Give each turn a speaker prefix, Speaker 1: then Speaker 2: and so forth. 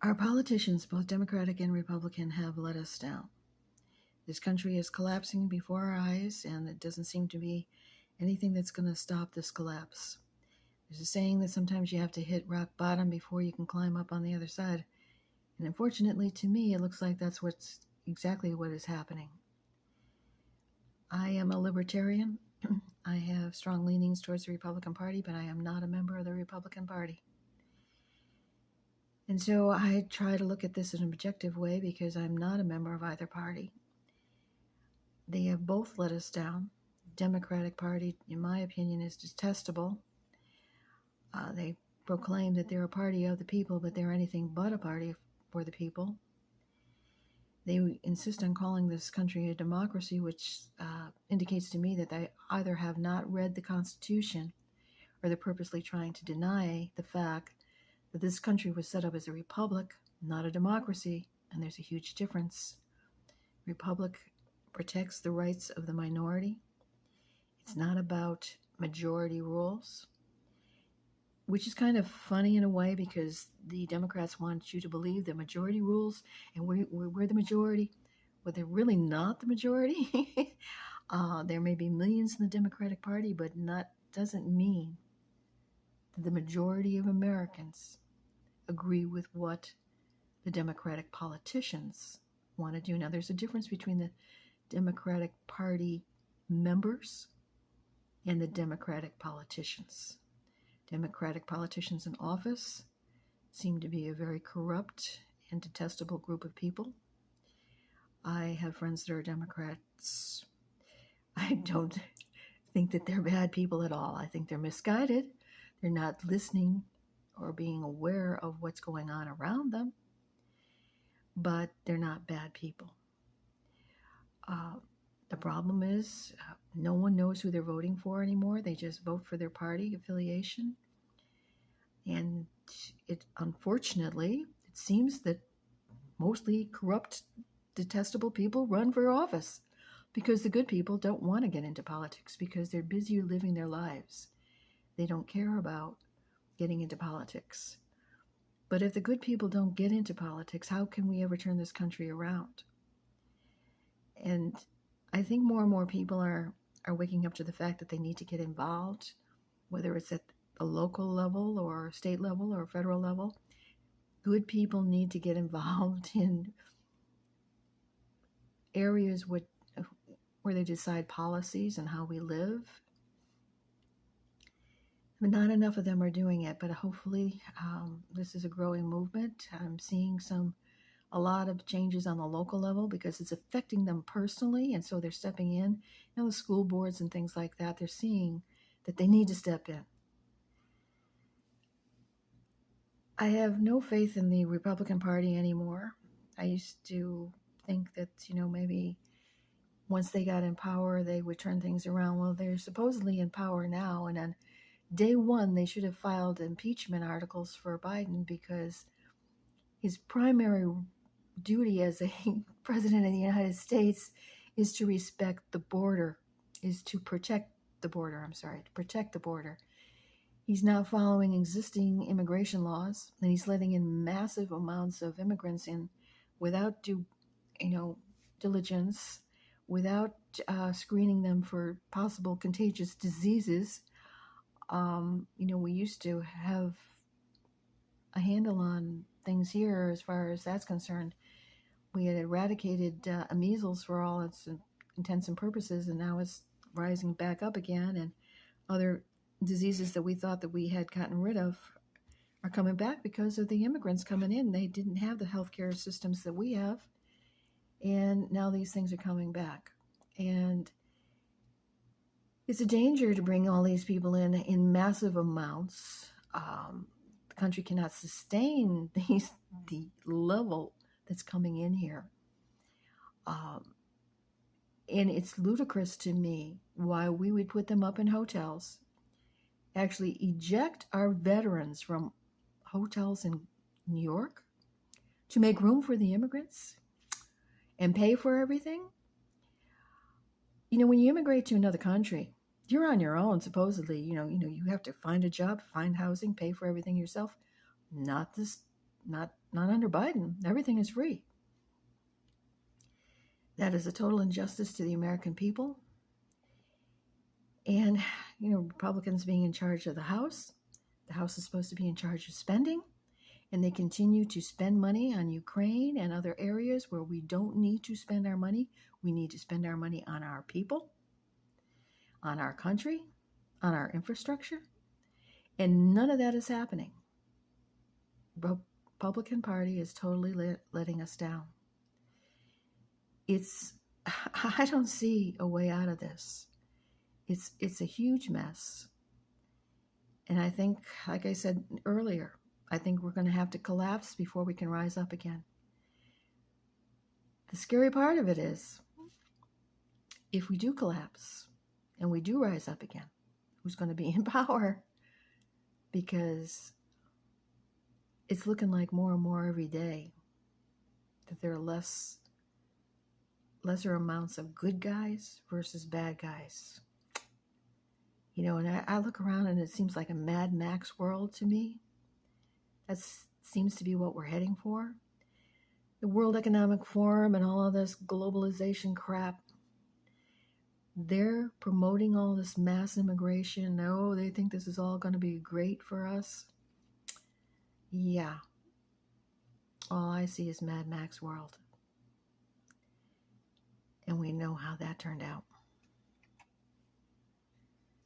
Speaker 1: Our politicians, both Democratic and Republican, have let us down. This country is collapsing before our eyes, and it doesn't seem to be anything that's going to stop this collapse. There's a saying that sometimes you have to hit rock bottom before you can climb up on the other side. And unfortunately, to me, it looks like that's exactly what is happening. I am a libertarian. I have strong leanings towards the Republican Party, but I am not a member of the Republican Party. And so I try to look at this in an objective way because I'm not a member of either party. They have both let us down. The Democratic Party, in my opinion, is detestable. They proclaim that they're a party of the people, but they're anything but a party for the people. They insist on calling this country a democracy, which indicates to me that they either have not read the Constitution or they're purposely trying to deny the fact that this country was set up as a republic, not a democracy, and there's a huge difference. Republic protects the rights of the minority. It's not about majority rules, which is kind of funny in a way because the Democrats want you to believe that majority rules and we're the majority, but they're really not the majority. There may be millions in the Democratic Party, but that doesn't mean that the majority of Americans agree with what the Democratic politicians want to do. Now, there's a difference between the Democratic Party members and the Democratic politicians. Democratic politicians in office seem to be a very corrupt and detestable group of people. I have friends that are Democrats. I don't think that they're bad people at all. I think they're misguided. They're not listening or being aware of what's going on around them, but they're not bad people. The problem is no one knows who they're voting for anymore. They just vote for their party affiliation. And unfortunately, it seems that mostly corrupt, detestable people run for office because the good people don't want to get into politics because they're busy living their lives. They don't care about getting into politics. But if the good people don't get into politics, how can we ever turn this country around? And I think more and more people are waking up to the fact that they need to get involved, whether it's at a local level or state level or federal level. Good people need to get involved in areas where they decide policies and how we live. But not enough of them are doing it, but hopefully this is a growing movement. I'm seeing a lot of changes on the local level because it's affecting them personally, and so they're stepping in. The school boards and things like that, they're seeing that they need to step in. I have no faith in the Republican Party anymore. I used to think that, maybe once they got in power, they would turn things around. Well, they're supposedly in power now, and on day one, they should have filed impeachment articles for Biden because his primary duty as a president of the United States is to respect the border, to protect the border. He's now following existing immigration laws, and he's letting in massive amounts of immigrants in without due, diligence, without screening them for possible contagious diseases. We used to have a handle on things here as far as that's concerned. We had eradicated measles for all its intents and purposes, and now it's rising back up again, and other diseases that we thought that we had gotten rid of are coming back because of the immigrants coming in. They didn't have the healthcare systems that we have, and now these things are coming back. And it's a danger to bring all these people in massive amounts. The country cannot sustain the level that's coming in here. And it's ludicrous to me why we would put them up in hotels, actually eject our veterans from hotels in New York to make room for the immigrants and pay for everything. When you immigrate to another country, you're on your own, supposedly. You have to find a job, find housing, pay for everything yourself. Not Not under Biden. Everything is free. That is a total injustice to the American people. And, Republicans being in charge of the House is supposed to be in charge of spending, and they continue to spend money on Ukraine and other areas where we don't need to spend our money. We need to spend our money on our people, on our country, on our infrastructure, and none of that is happening. The Republican Party is totally letting us down. I don't see a way out of this. It's a huge mess. And I think, like I said earlier, I think we're going to have to collapse before we can rise up again. The scary part of it is, if we do collapse and we do rise up again, who's going to be in power? Because it's looking like more and more every day that there are lesser amounts of good guys versus bad guys. And I look around and it seems like a Mad Max world to me. That seems to be what we're heading for. The World Economic Forum and all of this globalization crap, they're promoting all this mass immigration. Oh, they think this is all going to be great for us. Yeah. All I see is Mad Max world. And we know how that turned out.